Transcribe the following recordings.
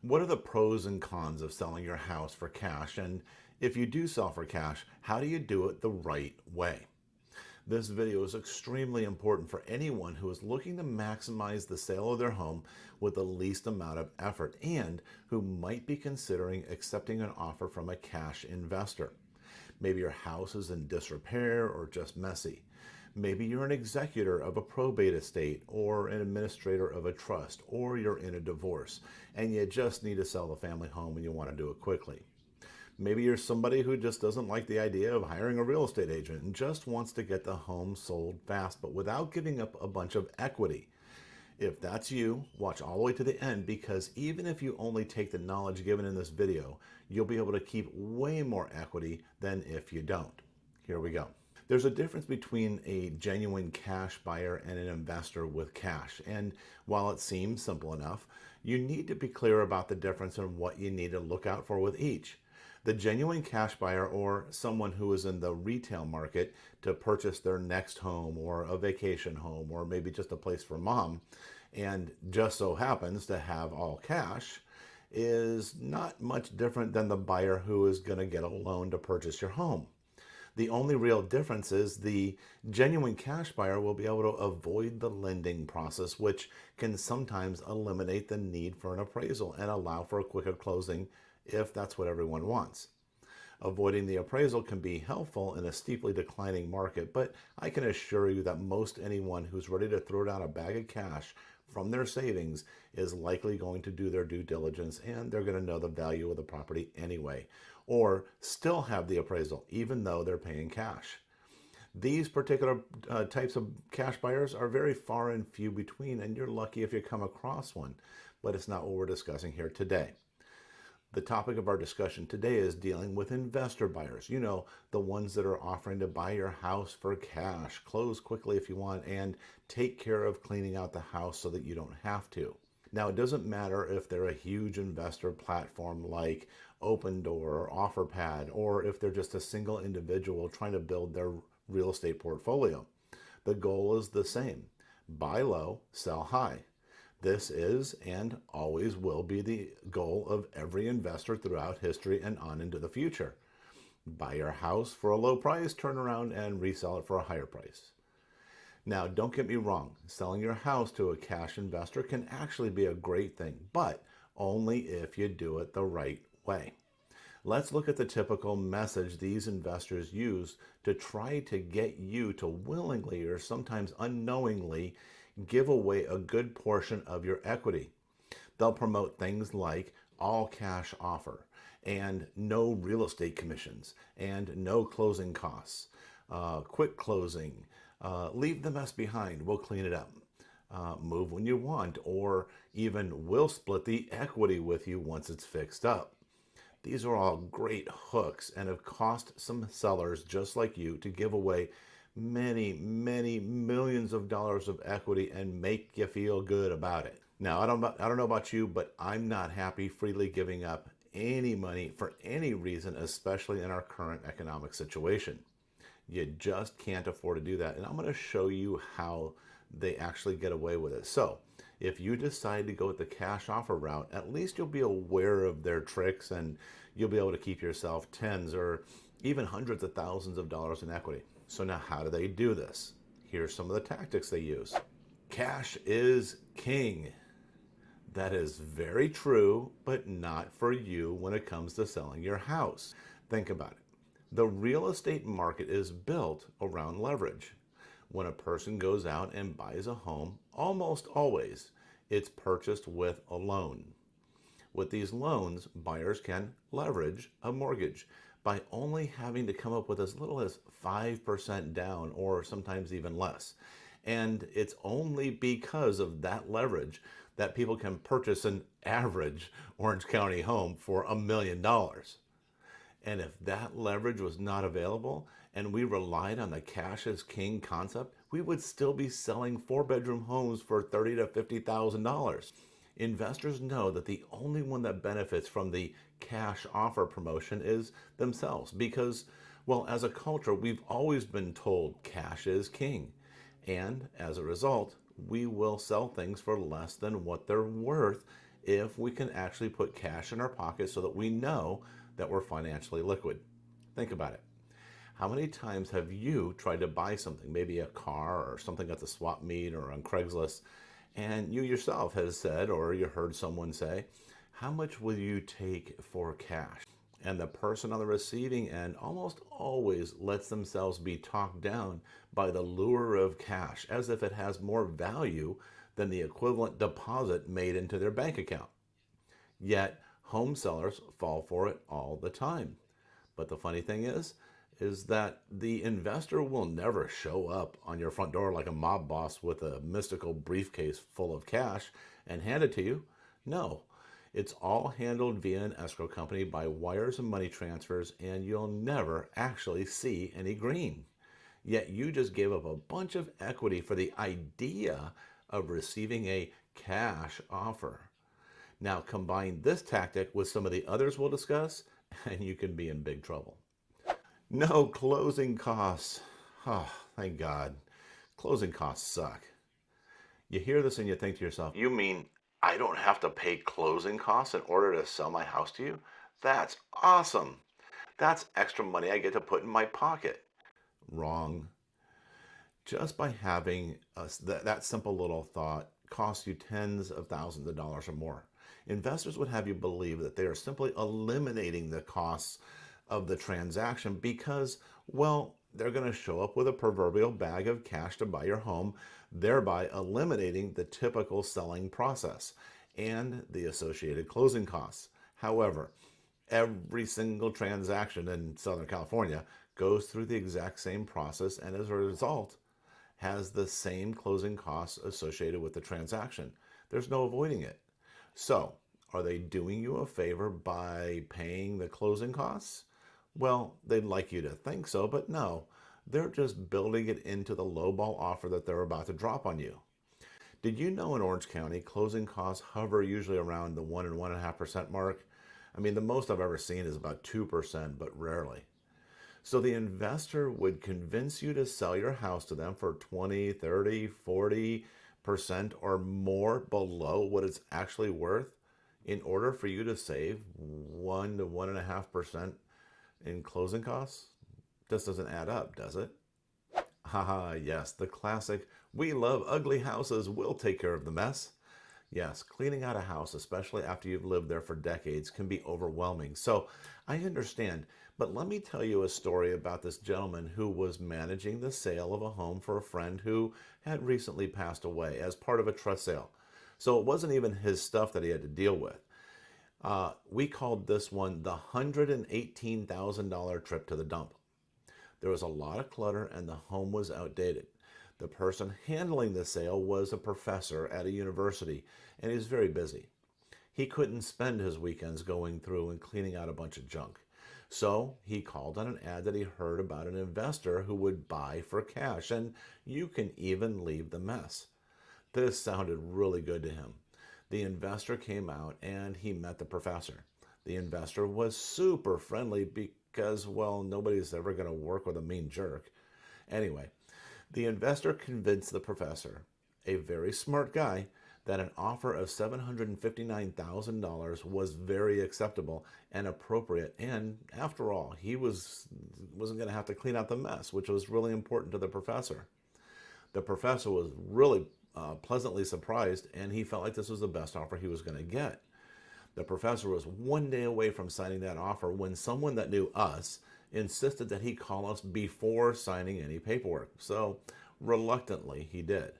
What are the pros and cons of selling your house for cash? And if you do sell for cash, how do you do it the right way? This video is extremely important for anyone who is looking to maximize the sale of their home with the least amount of effort and who might be considering accepting an offer from a cash investor. Maybe your house is in disrepair or just messy. Maybe you're an executor of a probate estate or an administrator of a trust, or you're in a divorce and you just need to sell the family home and you want to do it quickly. Maybe you're somebody who just doesn't like the idea of hiring a real estate agent and just wants to get the home sold fast, but without giving up a bunch of equity. If that's you, watch all the way to the end, because even if you only take the knowledge given in this video, you'll be able to keep way more equity than if you don't. Here we go. There's a difference between a genuine cash buyer and an investor with cash. And while it seems simple enough, you need to be clear about the difference and what you need to look out for with each. The genuine cash buyer, or someone who is in the retail market to purchase their next home or a vacation home or maybe just a place for mom, and just so happens to have all cash, is not much different than the buyer who is going to get a loan to purchase your home. The only real difference is the genuine cash buyer will be able to avoid the lending process, which can sometimes eliminate the need for an appraisal and allow for a quicker closing if that's what everyone wants. Avoiding the appraisal can be helpful in a steeply declining market, but I can assure you that most anyone who's ready to throw down a bag of cash from their savings is likely going to do their due diligence, and they're going to know the value of the property anyway, or still have the appraisal even though they're paying cash. These particular types of cash buyers are very far and few between, and you're lucky if you come across one, but it's not what we're discussing here today. The topic of our discussion today is dealing with investor buyers. You know, the ones that are offering to buy your house for cash, close quickly if you want, and take care of cleaning out the house so that you don't have to. Now, it doesn't matter if they're a huge investor platform like Open Door or OfferPad, or if they're just a single individual trying to build their real estate portfolio. The goal is the same: buy low, sell high. This is and always will be the goal of every investor throughout history and on into the future. Buy your house for a low price, turn around and resell it for a higher price. Now, don't get me wrong, selling your house to a cash investor can actually be a great thing, but only if you do it the right way. Let's look at the typical message these investors use to try to get you to willingly or sometimes unknowingly give away a good portion of your equity. They'll promote things like all cash offer and no real estate commissions and no closing costs, quick closing, leave the mess behind, we'll clean it up, move when you want, or even we'll split the equity with you once it's fixed up. These are all great hooks and have cost some sellers just like you to give away many, many millions of dollars of equity and make you feel good about it. Now, I don't know about you, but I'm not happy freely giving up any money for any reason, especially in our current economic situation. You just can't afford to do that. And I'm going to show you how they actually get away with it. So if you decide to go with the cash offer route, at least you'll be aware of their tricks and you'll be able to keep yourself tens or even hundreds of thousands of dollars in equity. So now, how do they do this? Here's some of the tactics they use. Cash is king. That is very true, but not for you when it comes to selling your house. Think about it. The real estate market is built around leverage. When a person goes out and buys a home, almost always it's purchased with a loan. With these loans, buyers can leverage a mortgage by only having to come up with as little as 5% down, or sometimes even less. And it's only because of that leverage that people can purchase an average Orange County home for $1 million. And if that leverage was not available and we relied on the cash as king concept, we would still be selling 4-bedroom homes for $30,000 to $50,000. Investors know that the only one that benefits from the cash offer promotion is themselves because, well, as a culture, we've always been told cash is king. And as a result, we will sell things for less than what they're worth if we can actually put cash in our pocket so that we know that we're financially liquid. Think about it. How many times have you tried to buy something, maybe a car or something at the swap meet or on Craigslist, and you yourself has said, or you heard someone say, how much will you take for cash? And the person on the receiving end almost always lets themselves be talked down by the lure of cash, as if it has more value than the equivalent deposit made into their bank account. Yet home sellers fall for it all the time. But the funny thing is that the investor will never show up on your front door like a mob boss with a mystical briefcase full of cash and hand it to you. No, it's all handled via an escrow company by wires and money transfers, and you'll never actually see any green. Yet you just gave up a bunch of equity for the idea of receiving a cash offer. Now combine this tactic with some of the others we'll discuss, and you can be in big trouble. No closing costs. Oh, thank God. Closing costs suck. You hear this and you think to yourself, you mean I don't have to pay closing costs in order to sell my house to you? That's awesome. That's extra money I get to put in my pocket. Wrong. Just by having that simple little thought costs you tens of thousands of dollars or more. Investors would have you believe that they are simply eliminating the costs of the transaction because, well, they're going to show up with a proverbial bag of cash to buy your home, thereby eliminating the typical selling process and the associated closing costs. However, every single transaction in Southern California goes through the exact same process and as a result has the same closing costs associated with the transaction. There's no avoiding it. So, are they doing you a favor by paying the closing costs? Well, they'd like you to think so, but no. They're just building it into the lowball offer that they're about to drop on you. Did you know in Orange County, closing costs hover usually around the 1 and 1.5% mark? I mean, the most I've ever seen is about 2%, but rarely. So the investor would convince you to sell your house to them for 20, 30, 40% or more below what it's actually worth in order for you to save 1 to 1.5% in closing costs? This doesn't add up, does it? Haha, yes, the classic, we love ugly houses, we'll take care of the mess. Yes, cleaning out a house, especially after you've lived there for decades, can be overwhelming. So I understand, but let me tell you a story about this gentleman who was managing the sale of a home for a friend who had recently passed away as part of a trust sale. So it wasn't even his stuff that he had to deal with. We called this one the $118,000 trip to the dump. There was a lot of clutter and the home was outdated. The person handling the sale was a professor at a university and he was very busy. He couldn't spend his weekends going through and cleaning out a bunch of junk. So he called on an ad that he heard about an investor who would buy for cash, and you can even leave the mess. This sounded really good to him. The investor came out and he met the professor. The investor was super friendly because, well, nobody's ever going to work with a mean jerk. Anyway, the investor convinced the professor, a very smart guy, that an offer of $759,000 was very acceptable and appropriate. And after all, he wasn't going to have to clean out the mess, which was really important to the professor. The professor was really pleasantly surprised, and he felt like this was the best offer he was going to get. The professor was one day away from signing that offer when someone that knew us insisted that he call us before signing any paperwork. So reluctantly, he did.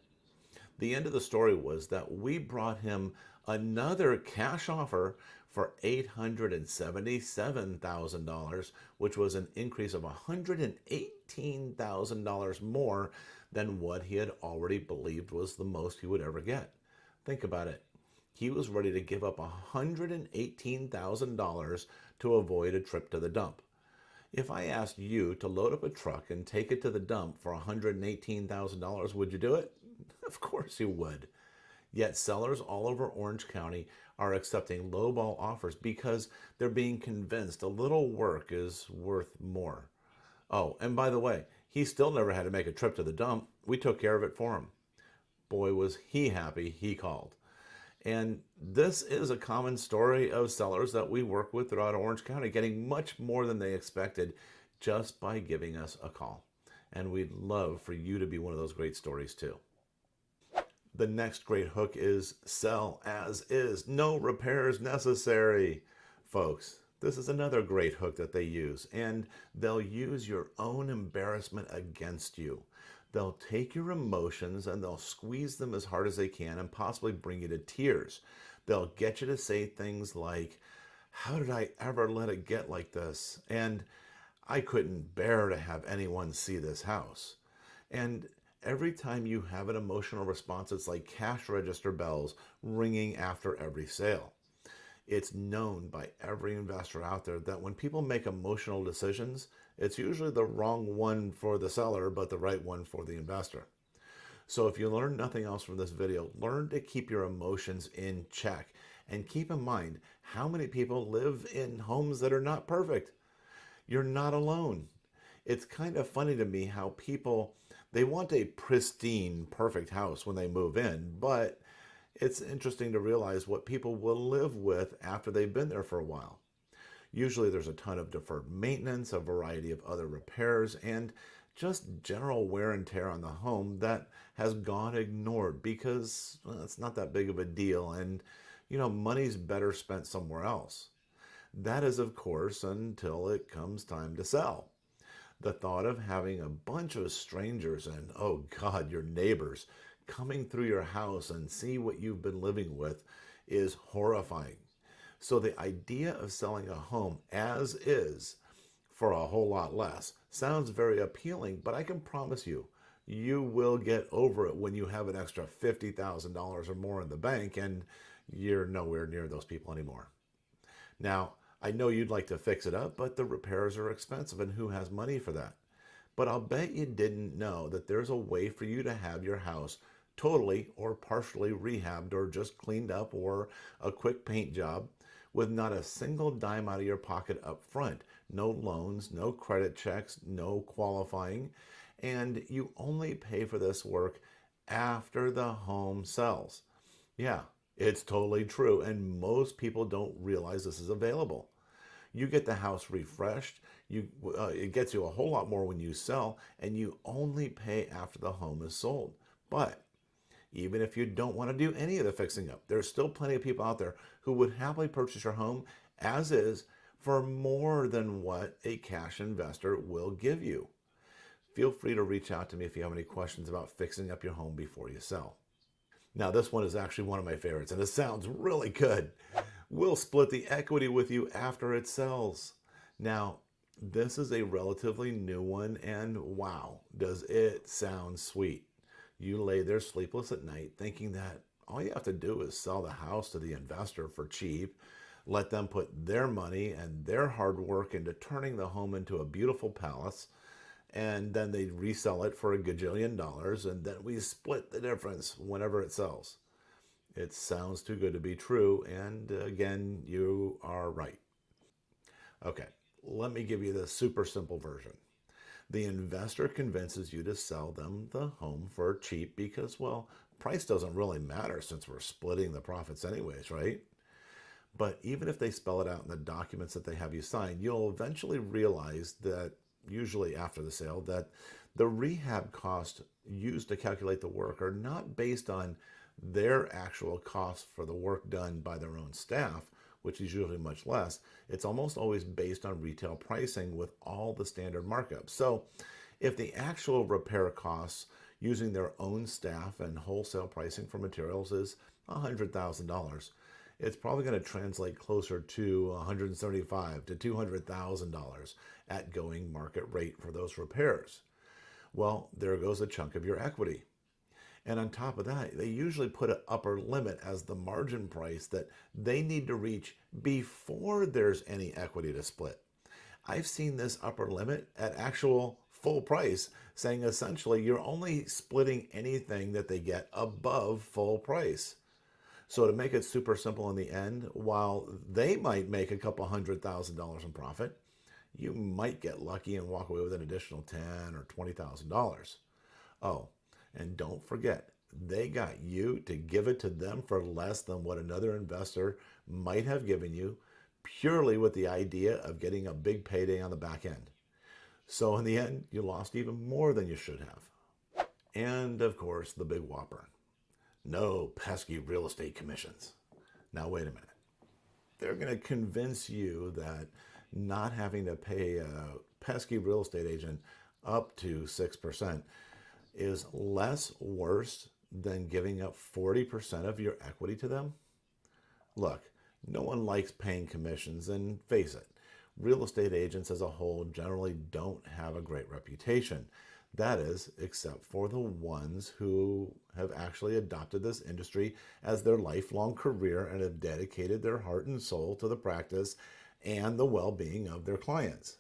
The end of the story was that we brought him another cash offer for $877,000, which was an increase of $118,000 more than what he had already believed was the most he would ever get. Think about it. He was ready to give up $118,000 to avoid a trip to the dump. If I asked you to load up a truck and take it to the dump for $118,000, would you do it? Of course you would. Yet sellers all over Orange County are accepting lowball offers because they're being convinced a little work is worth more. Oh, and by the way, he still never had to make a trip to the dump. We took care of it for him. Boy, was he happy he called. And this is a common story of sellers that we work with throughout Orange County getting much more than they expected just by giving us a call. And we'd love for you to be one of those great stories too. The next great hook is sell as is, no repairs necessary. Folks, this is another great hook that they use, and they'll use your own embarrassment against you. They'll take your emotions and they'll squeeze them as hard as they can and possibly bring you to tears. They'll get you to say things like, how did I ever let it get like this? And I couldn't bear to have anyone see this house. And every time you have an emotional response, it's like cash register bells ringing after every sale. It's known by every investor out there that when people make emotional decisions, it's usually the wrong one for the seller, but the right one for the investor. So if you learn nothing else from this video, learn to keep your emotions in check. And keep in mind how many people live in homes that are not perfect. You're not alone. It's kind of funny to me how people, they want a pristine, perfect house when they move in, but it's interesting to realize what people will live with after they've been there for a while. Usually there's a ton of deferred maintenance, a variety of other repairs, and just general wear and tear on the home that has gone ignored because it's not that big of a deal and, money's better spent somewhere else. That is, of course, until it comes time to sell. The thought of having a bunch of strangers and, oh God, your neighbors coming through your house and see what you've been living with is horrifying. So the idea of selling a home as is for a whole lot less sounds very appealing, but I can promise you, you will get over it when you have an extra $50,000 or more in the bank and you're nowhere near those people anymore. Now, I know you'd like to fix it up, but the repairs are expensive and who has money for that? But I'll bet you didn't know that there's a way for you to have your house totally or partially rehabbed or just cleaned up or a quick paint job with not a single dime out of your pocket up front. No loans, no credit checks, no qualifying, and you only pay for this work after the home sells. Yeah, it's totally true, and most people don't realize this is available. You get the house refreshed, it gets you a whole lot more when you sell, and you only pay after the home is sold. But even if you don't want to do any of the fixing up, there's still plenty of people out there who would happily purchase your home as is for more than what a cash investor will give you. Feel free to reach out to me if you have any questions about fixing up your home before you sell. Now, this one is actually one of my favorites, and it sounds really good. We'll split the equity with you after it sells. Now, this is a relatively new one, and wow, does it sound sweet. You lay there sleepless at night thinking that all you have to do is sell the house to the investor for cheap, let them put their money and their hard work into turning the home into a beautiful palace, and then they resell it for $1 gajillion, and then we split the difference whenever it sells. It sounds too good to be true, and again, you are right. Okay, let me give you the super simple version. The investor convinces you to sell them the home for cheap because, well, price doesn't really matter since we're splitting the profits anyways, right? But even if they spell it out in the documents that they have you sign, you'll eventually realize that, usually after the sale, that the rehab costs used to calculate the work are not based on their actual costs for the work done by their own staff, which is usually much less. It's almost always based on retail pricing with all the standard markups. So if the actual repair costs using their own staff and wholesale pricing for materials is $100,000, it's probably going to translate closer to $175,000 to $200,000 at going market rate for those repairs. Well, there goes a chunk of your equity. And on top of that, they usually put an upper limit as the margin price that they need to reach before there's any equity to split. I've seen this upper limit at actual full price, saying essentially you're only splitting anything that they get above full price. So to make it super simple in the end, while they might make a couple $100,000 in profit, you might get lucky and walk away with an additional $10,000 or $20,000. Oh, and don't forget, they got you to give it to them for less than what another investor might have given you, purely with the idea of getting a big payday on the back end. So in the end, you lost even more than you should have. And of course, the big whopper. No pesky real estate commissions. Now, wait a minute. They're going to convince you that not having to pay a pesky real estate agent up to 6% is less worse than giving up 40% of your equity to them? Look, no one likes paying commissions, and face it, real estate agents as a whole generally don't have a great reputation. That is, except for the ones who have actually adopted this industry as their lifelong career and have dedicated their heart and soul to the practice and the well-being of their clients.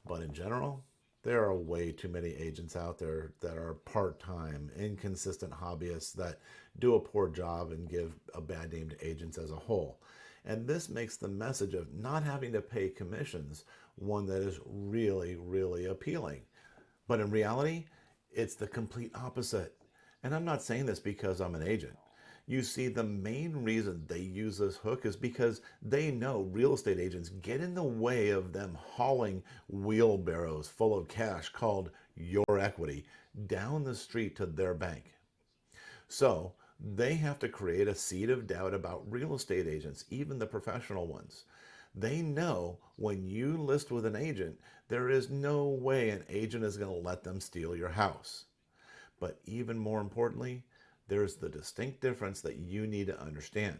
But in general, there are way too many agents out there that are part-time, inconsistent hobbyists that do a poor job and give a bad name to agents as a whole. And this makes the message of not having to pay commissions one that is really, really appealing. But in reality, it's the complete opposite. And I'm not saying this because I'm an agent. You see, the main reason they use this hook is because they know real estate agents get in the way of them hauling wheelbarrows full of cash called your equity down the street to their bank. So they have to create a seed of doubt about real estate agents, even the professional ones. They know when you list with an agent, there is no way an agent is going to let them steal your house. But even more importantly, there's the distinct difference that you need to understand.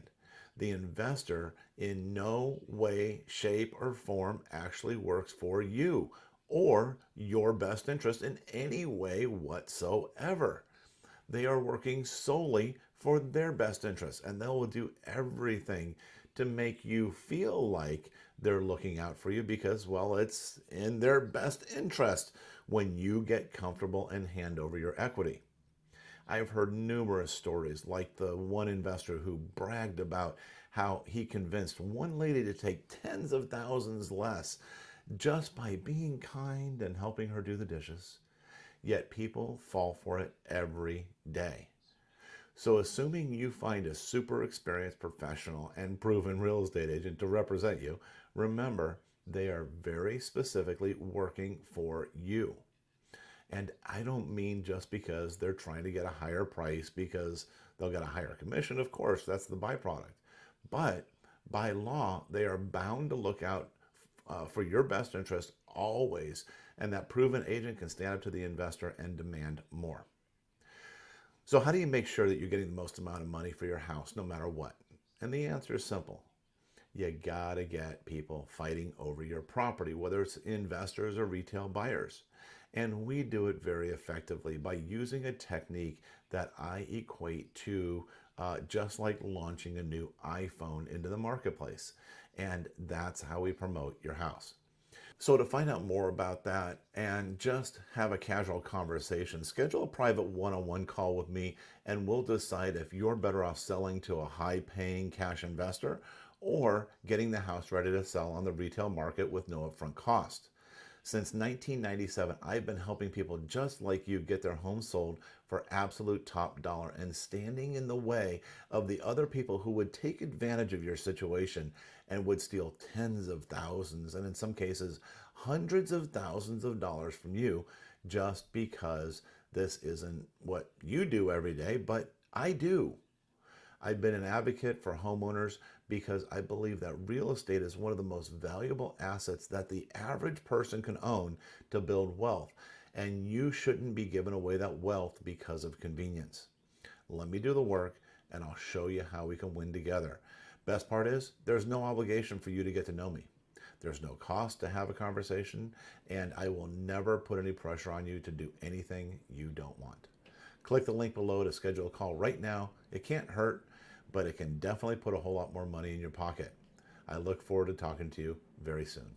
The investor in no way, shape, or form actually works for you or your best interest in any way whatsoever. They are working solely for their best interest, and they will do everything to make you feel like they're looking out for you because, well, it's in their best interest when you get comfortable and hand over your equity. I've heard numerous stories, like the one investor who bragged about how he convinced one lady to take tens of thousands less just by being kind and helping her do the dishes. Yet people fall for it every day. So assuming you find a super experienced professional and proven real estate agent to represent you, remember they are very specifically working for you. And I don't mean just because they're trying to get a higher price because they'll get a higher commission. Of course, that's the byproduct. But by law, they are bound to look out for your best interest always. And that proven agent can stand up to the investor and demand more. So how do you make sure that you're getting the most amount of money for your house no matter what? And the answer is simple. You gotta get people fighting over your property, whether it's investors or retail buyers. And we do it very effectively by using a technique that I equate to just like launching a new iPhone into the marketplace. And that's how we promote your house. So to find out more about that and just have a casual conversation, schedule a private one-on-one call with me and we'll decide if you're better off selling to a high-paying cash investor or getting the house ready to sell on the retail market with no upfront cost. Since 1997, I've been helping people just like you get their homes sold for absolute top dollar and standing in the way of the other people who would take advantage of your situation and would steal tens of thousands and in some cases hundreds of thousands of dollars from you just because this isn't what you do every day, but I do. I've been an advocate for homeowners because I believe that real estate is one of the most valuable assets that the average person can own to build wealth. And you shouldn't be giving away that wealth because of convenience. Let me do the work and I'll show you how we can win together. Best part is there's no obligation for you to get to know me. There's no cost to have a conversation, and I will never put any pressure on you to do anything you don't want. Click the link below to schedule a call right now. It can't hurt, but it can definitely put a whole lot more money in your pocket. I look forward to talking to you very soon.